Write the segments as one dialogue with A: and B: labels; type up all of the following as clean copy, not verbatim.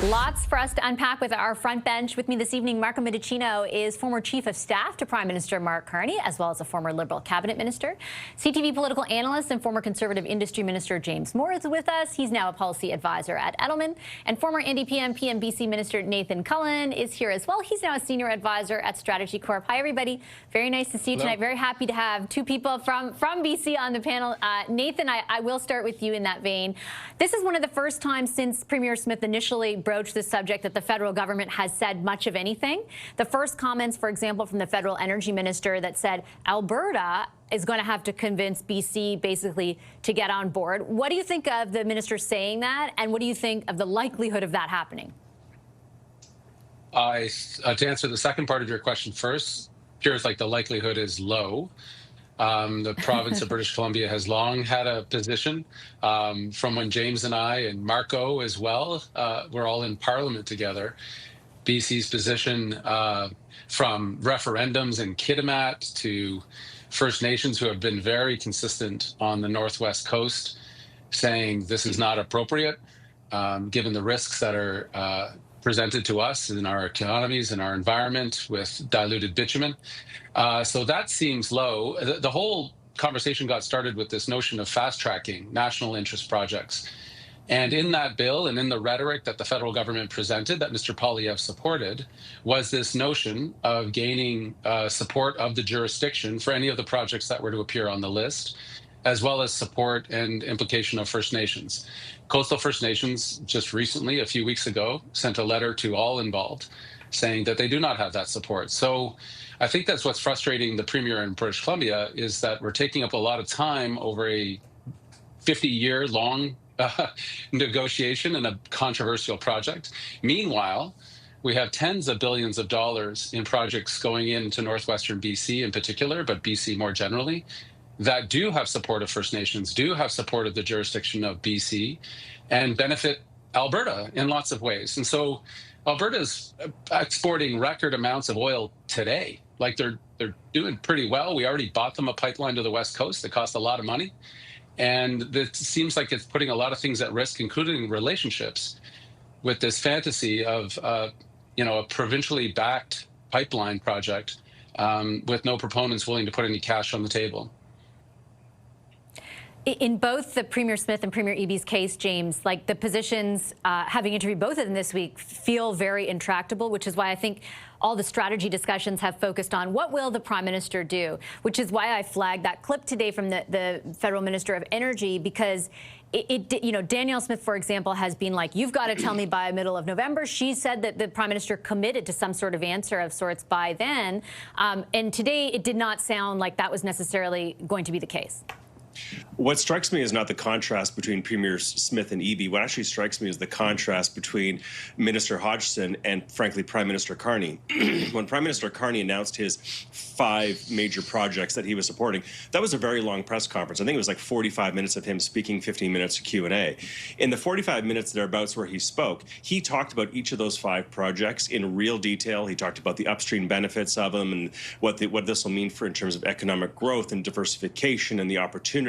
A: Lots for us to unpack with our front bench. With me this evening, Marco Medicino is former Chief of Staff to Prime Minister Mark Carney, as well as a former Liberal cabinet minister. CTV political analyst and former Conservative Industry Minister James Moore is with us. He's now a policy advisor at Edelman. And former PM B.C. Minister Nathan Cullen is here as well. He's now a senior advisor at Strategy Corp. Hi, everybody. Very nice to see you tonight. Very happy to have two people from BC on the panel. Nathan, I will start with you in that vein. This is one of the first times since Premier Smith initially broached this subject that the federal government has said much of anything. The first comments, for example, from the federal energy minister that said Alberta is going to have to convince BC basically to get on board. What do you think of the minister saying that, and what do you think of the likelihood of that happening?
B: To answer the second part of your question first, appears like the likelihood is low. The province of British Columbia has long had a position from when James and I and Marco as well, we're all in Parliament together. BC's position from referendums in Kitimat to First Nations who have been very consistent on the Northwest Coast saying this is not appropriate given the risks that are presented to us in our economies and our environment with diluted bitumen. So that seems low. The whole conversation got started with this notion of fast-tracking national interest projects. And in that bill and in the rhetoric that the federal government presented that Mr. Poilievre supported was this notion of gaining support of the jurisdiction for any of the projects that were to appear on the list, as well as support and implication of First Nations. Coastal First Nations just recently, a few weeks ago, sent a letter to all involved saying that they do not have that support. So I think that's what's frustrating the Premier in British Columbia is that we're taking up a lot of time over a 50-year long negotiation and a controversial project. Meanwhile, we have tens of billions of dollars in projects going into northwestern BC in particular, but BC more generally, that do have support of First Nations, do have support of the jurisdiction of BC, and benefit Alberta in lots of ways. And so Alberta's exporting record amounts of oil today. Like they're doing pretty well. We already bought them a pipeline to the West Coast that cost a lot of money. And it seems like it's putting a lot of things at risk, including relationships, with this fantasy of a provincially backed pipeline project with no proponents willing to put any cash on the table.
A: In both the Premier Smith and Premier Eby's case, James, like the positions, having interviewed both of them this week, feel very intractable, which is why I think all the strategy discussions have focused on what will the Prime Minister do, which is why I flagged that clip today from the Federal Minister of Energy, because Danielle Smith, for example, has been like, you've got to tell me by middle of November. She said that the Prime Minister committed to some sort of answer of sorts by then. And today it did not sound like that was necessarily going to be the case.
C: What strikes me is not the contrast between Premier Smith and Eby. What actually strikes me is the contrast between Minister Hodgson and, frankly, Prime Minister Carney. When Prime Minister Carney announced his 5 major projects that he was supporting, that was a very long press conference. I think it was like 45 minutes of him speaking, 15 minutes of Q&A. In the 45 minutes thereabouts where he spoke, he talked about each of those 5 projects in real detail. He talked about the upstream benefits of them and what this will mean for in terms of economic growth and diversification and the opportunities.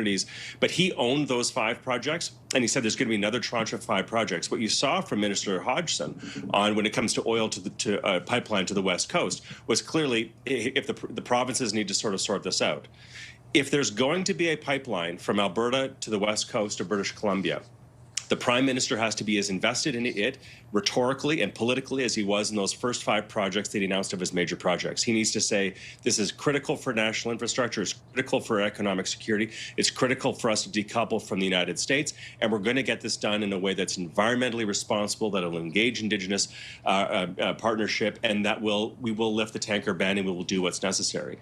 C: But he owned those 5 projects, and he said there's going to be another tranche of 5 projects. What you saw from Minister Hodgson on when it comes to oil to pipeline to the West Coast was clearly if the provinces need to sort of sort this out. If there's going to be a pipeline from Alberta to the West Coast of British Columbia, the Prime Minister has to be as invested in it rhetorically and politically as he was in those first 5 projects that he announced of his major projects. He needs to say, this is critical for national infrastructure, it's critical for economic security, it's critical for us to decouple from the United States, and we're going to get this done in a way that's environmentally responsible, that will engage Indigenous partnership, and that we will lift the tanker ban and we will do what's necessary.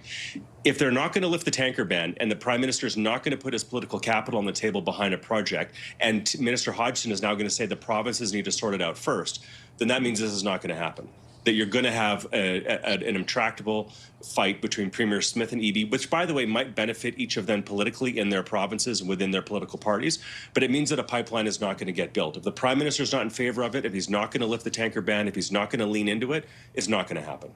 C: If they're not going to lift the tanker ban and the Prime Minister is not going to put his political capital on the table behind a project, and Minister Hodgson is now going to say the provinces need to sort it out first, then that means this is not going to happen. That you're going to have an intractable fight between Premier Smith and Eby, which, by the way, might benefit each of them politically in their provinces and within their political parties, but it means that a pipeline is not going to get built. If the Prime Minister is not in favor of it, if he's not going to lift the tanker ban, if he's not going to lean into it, it's not going to happen.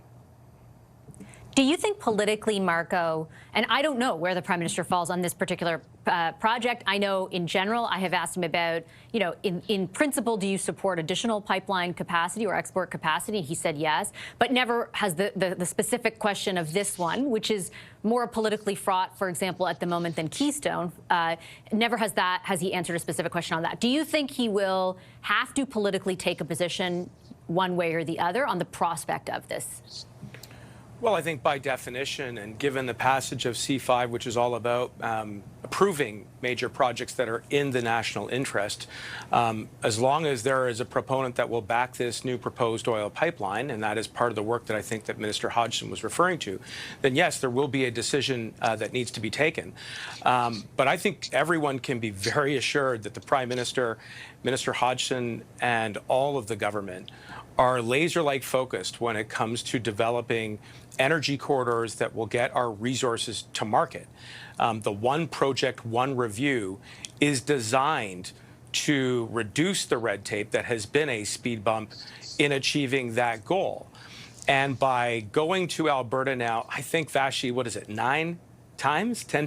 A: Do you think politically, Marco, and I don't know where the Prime Minister falls on this particular project. I know in general, I have asked him about, you know, in principle, do you support additional pipeline capacity or export capacity? He said yes, but never has the specific question of this one, which is more politically fraught, for example, at the moment than Keystone. Never has he answered a specific question on that. Do you think he will have to politically take a position one way or the other on the prospect of this?
D: Well, I think by definition, and given the passage of C5, which is all about approving major projects that are in the national interest, as long as there is a proponent that will back this new proposed oil pipeline, and that is part of the work that I think that Minister Hodgson was referring to, then yes, there will be a decision that needs to be taken. But I think everyone can be very assured that the Prime Minister, Minister Hodgson, and all of the government are laser-like focused when it comes to developing energy corridors that will get our resources to market. The One Project, One Review is designed to reduce the red tape that has been a speed bump in achieving that goal. And by going to Alberta now, I think, Vashi, what is it, 10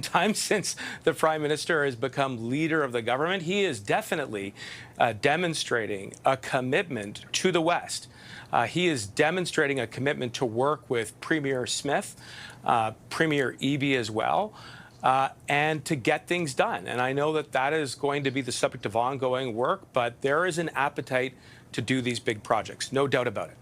D: times since the Prime Minister has become leader of the government, he is definitely demonstrating a commitment to the West. He is demonstrating a commitment to work with Premier Smith, Premier Eby as well, and to get things done. And I know that that is going to be the subject of ongoing work, but there is an appetite to do these big projects, no doubt about it.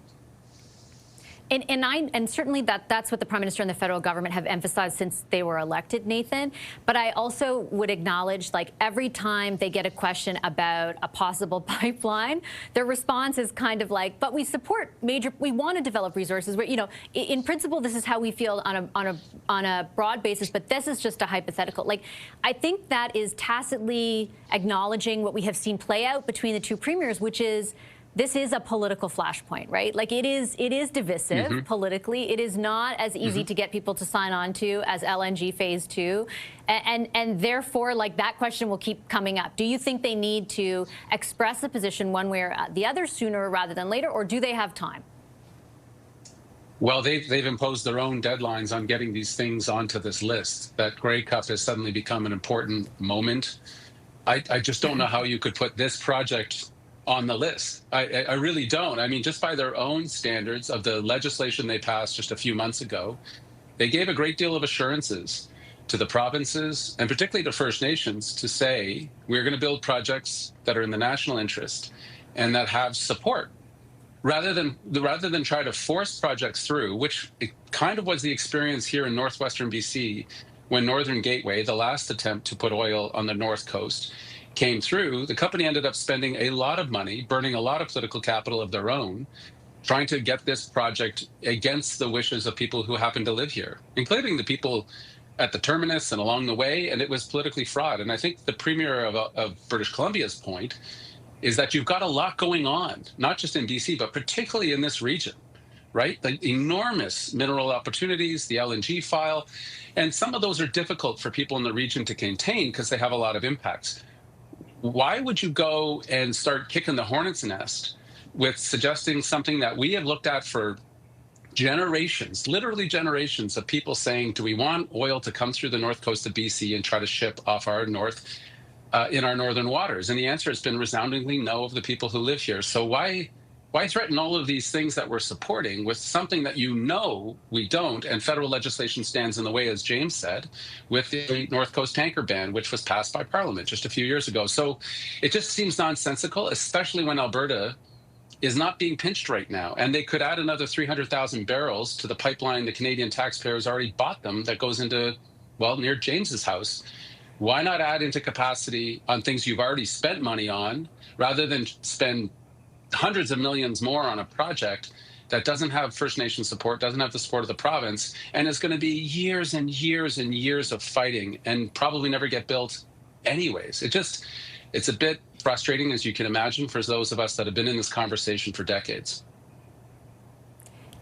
A: And certainly that's what the Prime Minister and the federal government have emphasized since they were elected, Nathan. But I also would acknowledge, like, every time they get a question about a possible pipeline, their response is kind of like, but we support we want to develop resources. Where, you know, in principle, this is how we feel on a broad basis, but this is just a hypothetical. Like, I think that is tacitly acknowledging what we have seen play out between the two premiers, which is, this is a political flashpoint, right? Like, it is divisive politically. It is not as easy to get people to sign on to as LNG Phase 2. And therefore, like, that question will keep coming up. Do you think they need to express a position one way or the other sooner rather than later, or do they have time?
B: Well, they've imposed their own deadlines on getting these things onto this list. That Grey Cup has suddenly become an important moment. I just don't know how you could put this project on the list. I really don't. I mean, just by their own standards of the legislation they passed just a few months ago, they gave a great deal of assurances to the provinces and particularly to First Nations to say, we're going to build projects that are in the national interest and that have support, rather than try to force projects through, which it kind of was the experience here in northwestern BC when Northern Gateway, the last attempt to put oil on the north coast, came through. The company ended up spending a lot of money, burning a lot of political capital of their own, trying to get this project against the wishes of people who happen to live here, including the people at the terminus and along the way, and it was politically fraught. And I think the Premier of British Columbia's point is that you've got a lot going on, not just in BC, but particularly in this region, right? The enormous mineral opportunities, the LNG file, and some of those are difficult for people in the region to contain because they have a lot of impacts. Why would you go and start kicking the hornet's nest with suggesting something that we have looked at for generations, literally generations of people saying, do we want oil to come through the north coast of BC and try to ship off our north in our northern waters? And the answer has been resoundingly no of the people who live here. So why threaten all of these things that we're supporting with something that you know we don't, and federal legislation stands in the way, as James said, with the North Coast tanker ban, which was passed by Parliament just a few years ago. So it just seems nonsensical, especially when Alberta is not being pinched right now. And they could add another 300,000 barrels to the pipeline the Canadian taxpayers already bought them that goes into, well, near James's house. Why not add into capacity on things you've already spent money on, rather than spend hundreds of millions more on a project that doesn't have First Nation support, doesn't have the support of the province, and is going to be years and years and years of fighting and probably never get built anyways. It's a bit frustrating, as you can imagine, for those of us that have been in this conversation for decades.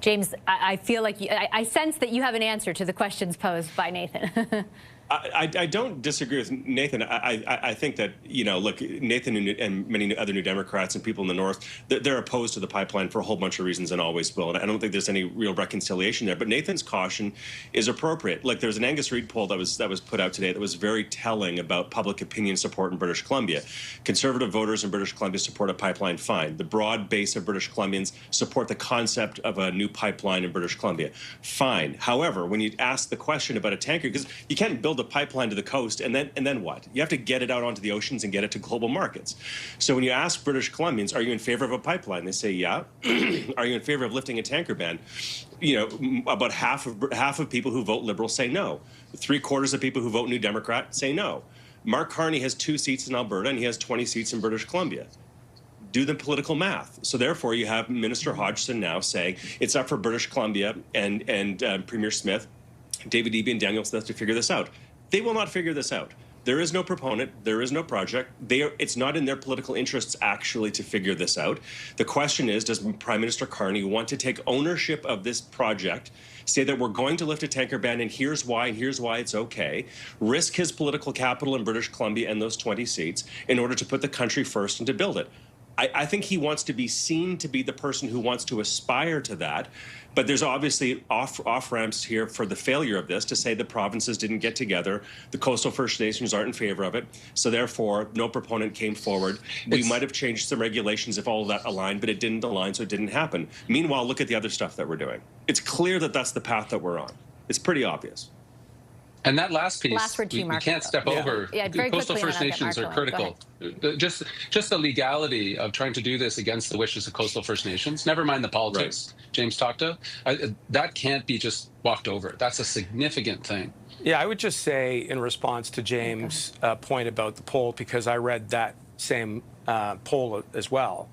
A: James, I feel like I sense that you have an answer to the questions posed by Nathan.
C: I don't disagree with Nathan. I think that, look, Nathan and many other New Democrats and people in the North, they're opposed to the pipeline for a whole bunch of reasons and always will. And I don't think there's any real reconciliation there. But Nathan's caution is appropriate. Like, there's an Angus Reid poll that was put out today that was very telling about public opinion support in British Columbia. Conservative voters in British Columbia support a pipeline, fine. The broad base of British Columbians support the concept of a new pipeline in British Columbia, fine. However, when you ask the question about a tanker, because you can't build a pipeline to the coast and then what? You have to get it out onto the oceans and get it to global markets. So when you ask British Columbians, are you in favor of a pipeline? They say, yeah. Are you in favor of lifting a tanker ban? About half of people who vote Liberal say no. 3/4 of people who vote New Democrat say no. Mark Carney has 2 seats in Alberta and he has 20 seats in British Columbia. Do the political math. So therefore, you have Minister Hodgson now saying it's up for British Columbia and Premier Smith, David Eby and Daniel Smith to figure this out. They will not figure this out. There is no proponent. There is no project. It's not in their political interests, actually, to figure this out. The question is, does Prime Minister Carney want to take ownership of this project, say that we're going to lift a tanker ban, and here's why it's okay, risk his political capital in British Columbia and those 20 seats in order to put the country first and to build it? I think he wants to be seen to be the person who wants to aspire to that. But there's obviously off-ramps here for the failure of this, to say the provinces didn't get together. The coastal First Nations aren't in favor of it. So therefore, no proponent came forward. We might have changed some regulations if all of that aligned, but it didn't align, so it didn't happen. Meanwhile, look at the other stuff that we're doing. It's clear that that's the path that we're on. It's pretty obvious.
B: And that last piece,
A: Last word to you,
B: we
A: Mark.
B: can't step over.
A: Yeah, very
B: Coastal
A: quickly,
B: First
A: and then I'll get
B: Nations are
A: Mark
B: critical. Just the legality of trying to do this against the wishes of Coastal First Nations, never mind the politics James talked about, that can't be just walked over. That's a significant thing.
D: Yeah, I would just say in response to James' point about the poll, because I read that same poll as well,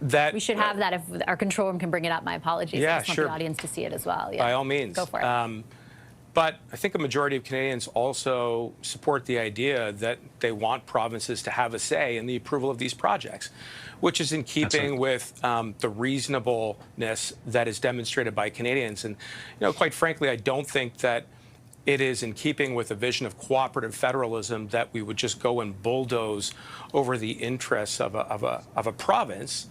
D: that
A: we should have that if our control room can bring it up. My apologies.
D: Yeah,
A: I just want
D: sure.
A: the audience to see it as well. Yeah.
D: By all means.
A: Go for it.
D: But I think a majority of Canadians also support the idea that they want provinces to have a say in the approval of these projects, which is in keeping with the reasonableness that is demonstrated by Canadians. And, quite frankly, I don't think that it is in keeping with a vision of cooperative federalism that we would just go and bulldoze over the interests of a province.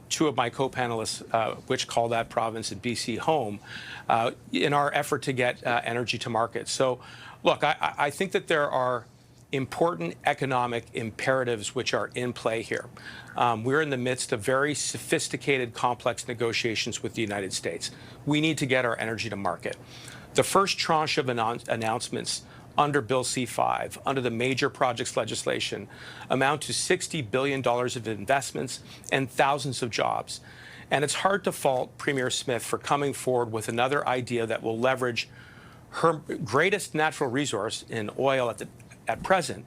D: 2 of my co-panelists, which call that province in BC home, in our effort to get energy to market. So, look, I think that there are important economic imperatives which are in play here. We're in the midst of very sophisticated, complex negotiations with the United States. We need to get our energy to market. The first tranche of announcements under Bill C-5, under the major projects legislation, amount to $60 billion of investments and thousands of jobs. And it's hard to fault Premier Smith for coming forward with another idea that will leverage her greatest natural resource in oil at present.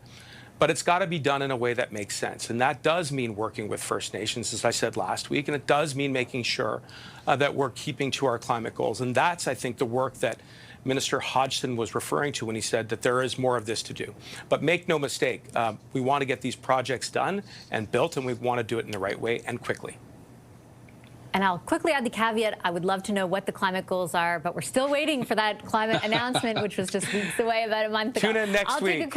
D: But it's got to be done in a way that makes sense. And that does mean working with First Nations, as I said last week, and it does mean making sure that we're keeping to our climate goals. And that's, I think, the work that Minister Hodgson was referring to when he said that there is more of this to do. But make no mistake, we want to get these projects done and built, and we want to do it in the right way and quickly.
A: And I'll quickly add the caveat, I would love to know what the climate goals are, but we're still waiting for that climate announcement, which was just weeks away, about a month ago.
D: Tune in next week.